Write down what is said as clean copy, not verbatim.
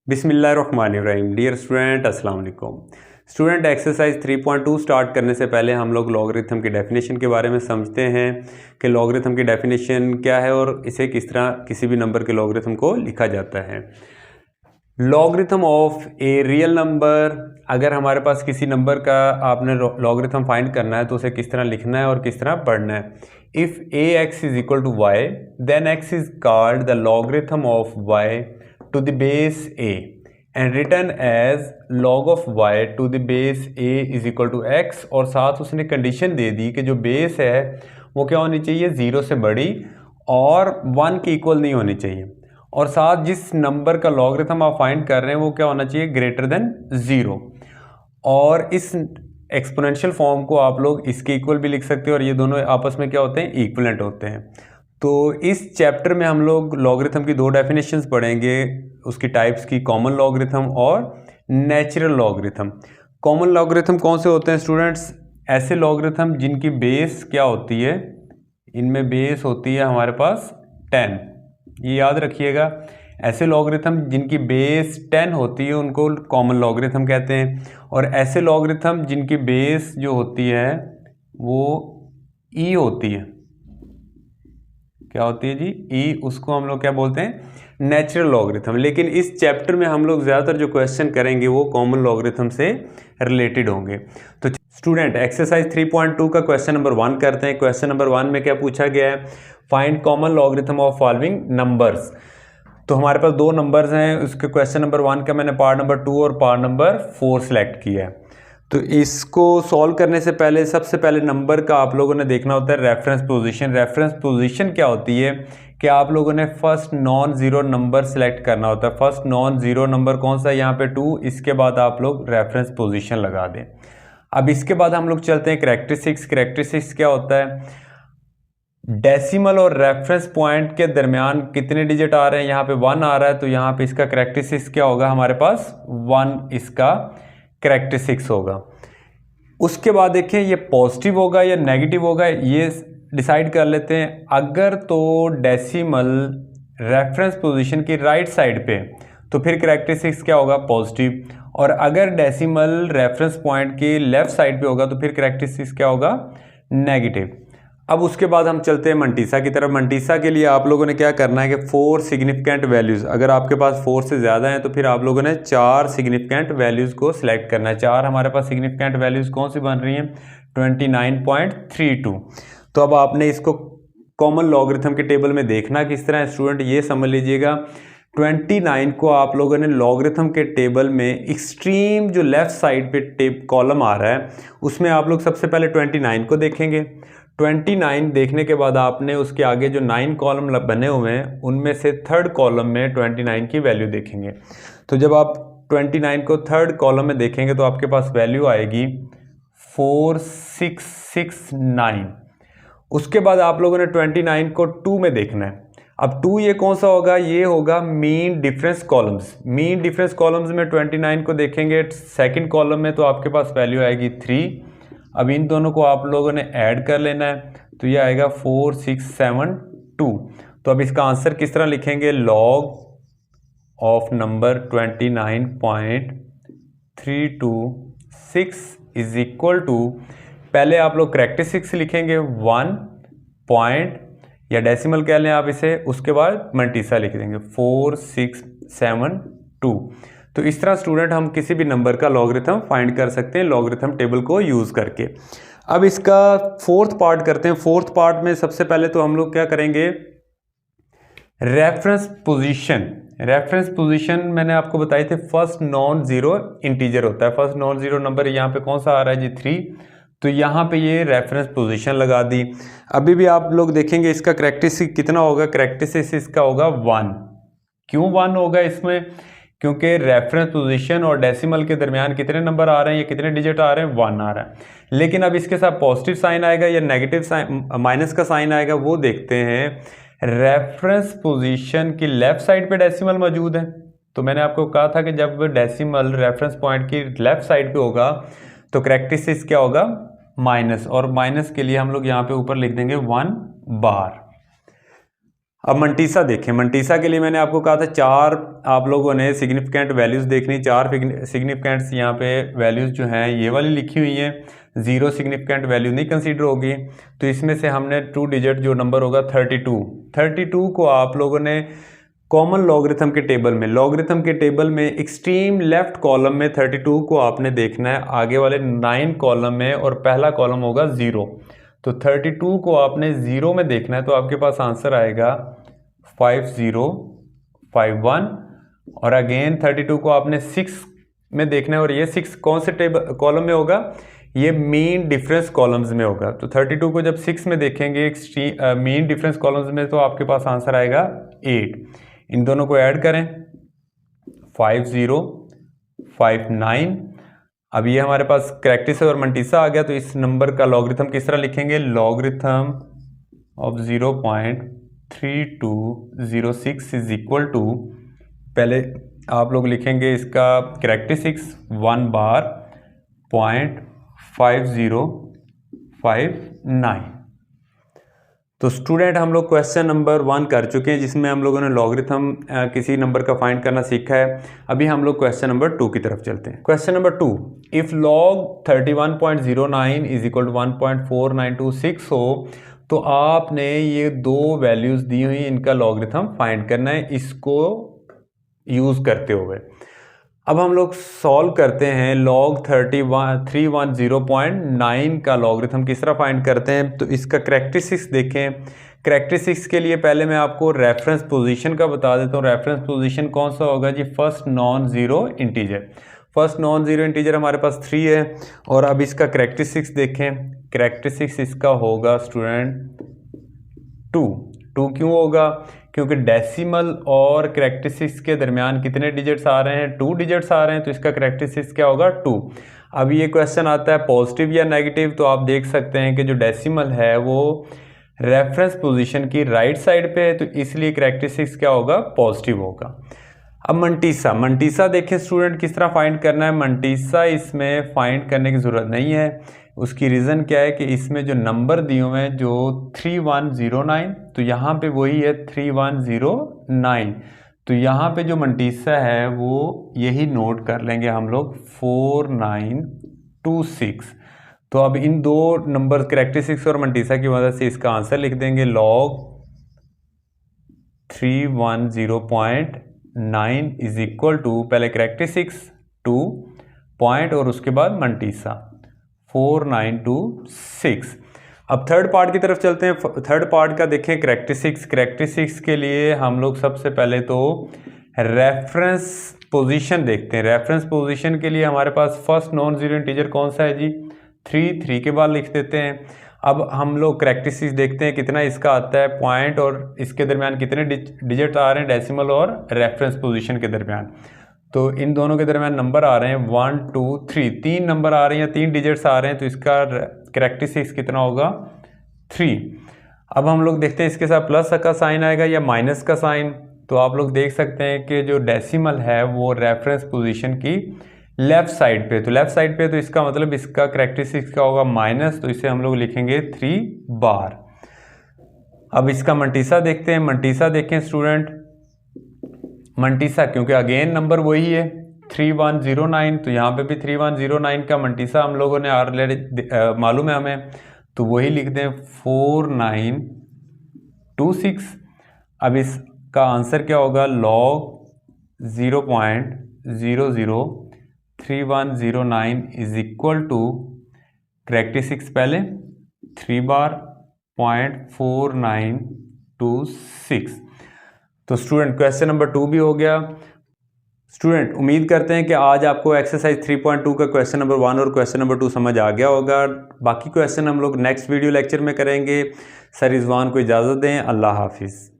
बिस्मिल्लाहिर्रहमानिर्रहीम। Dear student, अस्सलाम वालेकुम। स्टूडेंट, एक्सरसाइज 3.2 स्टार्ट करने से पहले हम लोग लॉगरिथम की डेफिनेशन के बारे में समझते हैं कि लॉगरिथम की डेफिनेशन क्या है और इसे किस तरह किसी भी नंबर के लॉगरिथम को लिखा जाता है। Logarithm of a real number, अगर हमारे पास किसी नंबर का आपने लॉगरिथम फाइंड करना है तो उसे किस तरह लिखना है और किस तरह पढ़ना है। If a x is equal to y then x is called the logarithm of y to the base a and written as log of y to the base a is equal to x। और साथ उसने condition दे दी कि जो base है वो क्या होनी चाहिए, 0 से बड़ी और 1 के इक्वल नहीं होनी चाहिए। और साथ जिस नंबर का लॉगरिथम आप फाइंड कर रहे हैं वो क्या होना चाहिए, ग्रेटर देन 0। और इस एक्सपोनेंशियल फॉर्म को आप लोग इसके इक्वल भी लिख सकते हो और ये दोनों आपस में क्या होते हैं, इक्विवेलेंट होते हैं। तो इस चैप्टर में हम लोग लॉगरिथम की दो डेफिनेशंस पढ़ेंगे, उसकी टाइप्स की, कॉमन लॉगरिथम और नेचुरल लॉगरिथम। कॉमन लॉगरिथम कौन से होते हैं स्टूडेंट्स? ऐसे लॉगरिथम जिनकी बेस क्या होती है, इनमें बेस होती है हमारे पास 10, ये याद रखिएगा। ऐसे लॉगरिथम जिनकी बेस 10 होती है उनको कॉमन लॉगरिथम कहते हैं। और ऐसे लॉगरिथम जिनकी बेस जो होती है वो ई होती है, क्या होती है जी, ई, उसको हम लोग क्या बोलते हैं, नेचुरल लॉगरिथम। लेकिन इस चैप्टर में हम लोग ज़्यादातर जो क्वेश्चन करेंगे वो कॉमन लॉगरिथम से रिलेटेड होंगे। तो स्टूडेंट, एक्सरसाइज 3.2 का क्वेश्चन नंबर 1 करते हैं। क्वेश्चन नंबर 1 में क्या पूछा गया है, find common logarithm of following numbers. तो हमारे पास दो नंबर्स हैं, उसके क्वेश्चन नंबर 1 का मैंने पार्ट नंबर 2 और पार्ट नंबर 4 सेलेक्ट किया है। तो इसको सॉल्व करने से पहले सबसे पहले नंबर का आप लोगों ने देखना होता है रेफरेंस पोजीशन। रेफरेंस पोजीशन क्या होती है कि आप लोगों ने first non zero number select करना होता है। फर्स्ट नॉन ज़ीरो नंबर कौन सा है, यहाँ पे 2, इसके बाद आप लोग रेफरेंस पोजीशन लगा दें। अब इसके बाद हम लोग चलते हैं कैरेक्टरिस्टिक्स। कैरेक्टरिस्टिक्स क्या होता है, डेसिमल और रेफरेंस पॉइंट के दरमियान कितने डिजिट आ रहे हैं, यहाँ पे 1 आ रहा है, तो यहाँ पे इसका कैरेक्टरिस्टिक्स क्या होगा, हमारे पास 1 इसका कैरेक्टरिस्टिक्स होगा। उसके बाद देखें ये पॉजिटिव होगा या नेगेटिव होगा, ये डिसाइड कर लेते हैं। अगर तो डेसिमल रेफरेंस पोजीशन की राइट साइड पे तो फिर कैरेक्टरिस्टिक्स क्या होगा, पॉजिटिव। और अगर डेसिमल रेफरेंस पॉइंट की लेफ्ट साइड पे होगा तो फिर कैरेक्टरिस्टिक्स क्या होगा, नेगेटिव। अब उसके बाद हम चलते हैं मंटीसा की तरफ। मंटीसा के लिए आप लोगों ने क्या करना है कि 4 सिग्निफिकेंट वैल्यूज़, अगर आपके पास 4 से ज़्यादा हैं तो फिर आप लोगों ने 4 सिग्निफिकेंट वैल्यूज़ को सिलेक्ट करना है। 4 हमारे पास सिग्निफिकेंट वैल्यूज़ कौन सी बन रही हैं, 29.32। तो अब आपने इसको कॉमन लॉगरिथम के टेबल में देखना किस तरह है स्टूडेंट, ये समझ लीजिएगा। 29 को आप लोगों ने लॉगरिथम के टेबल में एक्सट्रीम जो लेफ़्ट साइड पे कॉलम आ रहा है उसमें आप लोग सबसे पहले 29 को देखेंगे। 29 देखने के बाद आपने उसके आगे जो 9 कॉलम बने हुए हैं उनमें से थर्ड कॉलम में 29 की वैल्यू देखेंगे। तो जब आप 29 को थर्ड कॉलम में देखेंगे तो आपके पास वैल्यू आएगी 4669। उसके बाद आप लोगों ने 29 को 2 में देखना है। अब 2 ये कौन सा होगा, ये होगा mean difference columns. Mean difference columns में 29 को देखेंगे सेकंड कॉलम में तो आपके पास वैल्यू आएगी 3। अब इन दोनों को आप लोगों ने ऐड कर लेना है तो ये आएगा 4672। तो अब इसका आंसर किस तरह लिखेंगे, log of number 29.326 is equal to, पहले आप लोग कैरेक्टरिस्टिक्स लिखेंगे 1 पॉइंट या डेसिमल कह लें आप इसे, उसके बाद मंटीसा लिख देंगे 4672। तो इस तरह स्टूडेंट हम किसी भी नंबर का लॉगरिथम फाइंड कर सकते हैं लॉगरिथम टेबल को यूज़ करके। अब इसका फोर्थ पार्ट करते हैं। फोर्थ पार्ट में सबसे पहले तो हम लोग क्या करेंगे, रेफरेंस पोजीशन। रेफरेंस पोजीशन मैंने आपको बताई थे फर्स्ट नॉन ज़ीरो इंटीजर होता है। फर्स्ट नॉन ज़ीरो नंबर यहाँ पे कौन सा आ रहा है जी, 3। तो यहाँ पे ये रेफरेंस पोजीशन लगा दी। अभी भी आप लोग देखेंगे इसका कैरेक्टरिस्टिक कितना होगा, कैरेक्टरिस्टिक इसका होगा 1। क्यों 1 होगा इसमें, क्योंकि रेफरेंस पोजीशन और डेसिमल के दरमियान कितने नंबर आ रहे हैं, ये कितने डिजिट आ रहे हैं, 1 आ रहा है। लेकिन अब इसके साथ पॉजिटिव साइन आएगा या नेगेटिव साइन, माइनस का साइन आएगा, वो देखते हैं। रेफरेंस पोजीशन की लेफ्ट साइड पे डेसिमल मौजूद है, तो मैंने आपको कहा था कि जब डेसिमल रेफरेंस पॉइंट की लेफ्ट साइड पे होगा तो कैरेक्टरिस्टिक्स क्या होगा, माइनस। और माइनस के लिए हम लोग यहाँ पे ऊपर लिख देंगे 1 बार। अब मंटीसा देखें। मंटीसा के लिए मैंने आपको कहा था 4 आप लोगों ने सिग्निफिकेंट वैल्यूज़ देखनी। 4 सिग्निफिकेंट्स यहाँ पे वैल्यूज़ जो हैं ये वाली लिखी हुई हैं, 0 सिग्निफिकेंट वैल्यू नहीं कंसीडर होगी। तो इसमें से हमने 2 डिजिट जो नंबर होगा 32 को आप लोगों ने कॉमन लॉगरिथम के टेबल में, लॉगरिथम के टेबल में एक्सट्रीम लेफ्ट कॉलम में 32 को आपने देखना है, आगे वाले 9 कॉलम में, और पहला कॉलम होगा 0। तो 32 को आपने 0 में देखना है, तो आपके पास आंसर आएगा 5051। और अगेन 32 को आपने 6 में देखना है, और ये 6 कौन से टेबल कॉलम में होगा, ये मीन डिफरेंस कॉलम्स में होगा। तो 32 को जब 6 में देखेंगे मीन डिफरेंस कॉलम्स में, तो आपके पास आंसर आएगा 8। इन दोनों को ऐड करें 5059। अब ये हमारे पास करेक्टिस और मंटीसा आ गया। तो इस नंबर का लॉगरिथम किस तरह लिखेंगे, logarithm of 0.3206 is equal to, पहले आप लोग लिखेंगे इसका करेक्टिस्टिक्स 1 बार 0.5059। तो स्टूडेंट हम लोग क्वेश्चन नंबर 1 कर चुके हैं, जिसमें हम लोगों ने लॉगरिथम किसी नंबर का फाइंड करना सीखा है। अभी हम लोग क्वेश्चन नंबर 2 की तरफ चलते हैं। Question number 2, if log 31.09 is equal to 1.4926 हो, तो आपने ये 2 वैल्यूज़ दी हुई, इनका लॉगरिथम फाइंड करना है इसको यूज़ करते हुए। अब हम लोग सॉल्व करते हैं log 310.9 का लॉगरिथम किस तरह फाइंड करते हैं। तो इसका करेक्टिस्टिक्स देखें। करेक्टिस्टिक्स के लिए पहले मैं आपको रेफरेंस पोजीशन का बता देता हूँ। रेफरेंस पोजीशन कौन सा होगा जी, first non zero integer. First non zero integer हमारे पास 3 है। और अब इसका करेक्टिस्टिक्स देखें। करेक्टिस्टिक्स इसका होगा स्टूडेंट 2 क्यों होगा, क्योंकि डेसिमल और करेक्टिस्टिक्स के दरमियान कितने डिजिट्स आ रहे हैं, 2 डिजिट्स आ रहे हैं। तो इसका करेक्टिस्टिक्स क्या होगा 2। अब ये क्वेश्चन आता है पॉजिटिव या नेगेटिव, तो आप देख सकते हैं कि जो डेसिमल है वो रेफरेंस पोजीशन की राइट साइड पे है, तो इसलिए करेक्टिस्टिक्स क्या होगा, पॉजिटिव होगा। अब मंटीसा देखें स्टूडेंट किस तरह फाइंड करना है। मंटीसा इसमें फाइंड करने की ज़रूरत नहीं है। उसकी रीज़न क्या है कि इसमें जो नंबर दिए हुए हैं जो 3109, तो यहाँ पे वही है 3109। तो यहाँ पे जो मंटीसा है वो यही नोट कर लेंगे हम लोग 4926। तो अब इन 2 नंबर करेक्टिस्टिक्स और मंटीसा की मदद से इसका आंसर लिख देंगे। log 310.9 इज इक्वल टू, पहले करेक्टिस्टिक्स 2 पॉइंट और उसके बाद मंटीसा 4926। अब थर्ड पार्ट की तरफ चलते हैं। थर्ड पार्ट का देखें करेक्टिस्टिक्स के लिए हम लोग सबसे पहले तो रेफरेंस पोजीशन देखते हैं। रेफरेंस पोजीशन के लिए हमारे पास फर्स्ट नॉन ज़ीरो इंटीजर कौन सा है जी, 3 के बाद लिख देते हैं। अब हम लोग करेक्टिस्टिक्स देखते हैं कितना इसका आता है, पॉइंट और इसके दरमियान कितने डिजिट आ रहे हैं, डेसिमल और रेफरेंस पोजीशन के दरमियान। तो इन दोनों के दरमियान नंबर आ रहे हैं 1 2 3, 3 नंबर आ रहे हैं, 3 डिजिट्स आ रहे हैं। तो इसका करेक्टिस्टिक्स कितना होगा 3। अब हम लोग देखते हैं इसके साथ प्लस का साइन आएगा या माइनस का साइन। तो आप लोग देख सकते हैं कि जो डेसिमल है वो रेफरेंस पोजीशन की लेफ़्ट साइड पे, तो लेफ़्ट साइड पे, तो इसका मतलब इसका करेक्टिस्टिक्स क्या होगा माइनस। तो इसे हम लोग लिखेंगे 3 बार। अब इसका मंटीसा देखते हैं। मंटीसा देखें स्टूडेंट, मंटीसा क्योंकि अगेन नंबर वही है 3109, तो यहाँ पे भी 3109 का मंटीसा हम लोगों ने ऑलरेडी मालूम है हमें, तो वही लिख दें 4926। अब इसका आंसर क्या होगा, log 0.003109 इज इक्वल टू करेक्टिस्टिक्स पहले 3 बार 0.4926। तो स्टूडेंट क्वेश्चन नंबर 2 भी हो गया। स्टूडेंट उम्मीद करते हैं कि आज आपको एक्सरसाइज 3.2 का क्वेश्चन नंबर 1 और क्वेश्चन नंबर 2 समझ आ गया होगा। बाकी क्वेश्चन हम लोग नेक्स्ट वीडियो लेक्चर में करेंगे। सर रिजवान को इजाज़त दें। अल्लाह हाफिज़।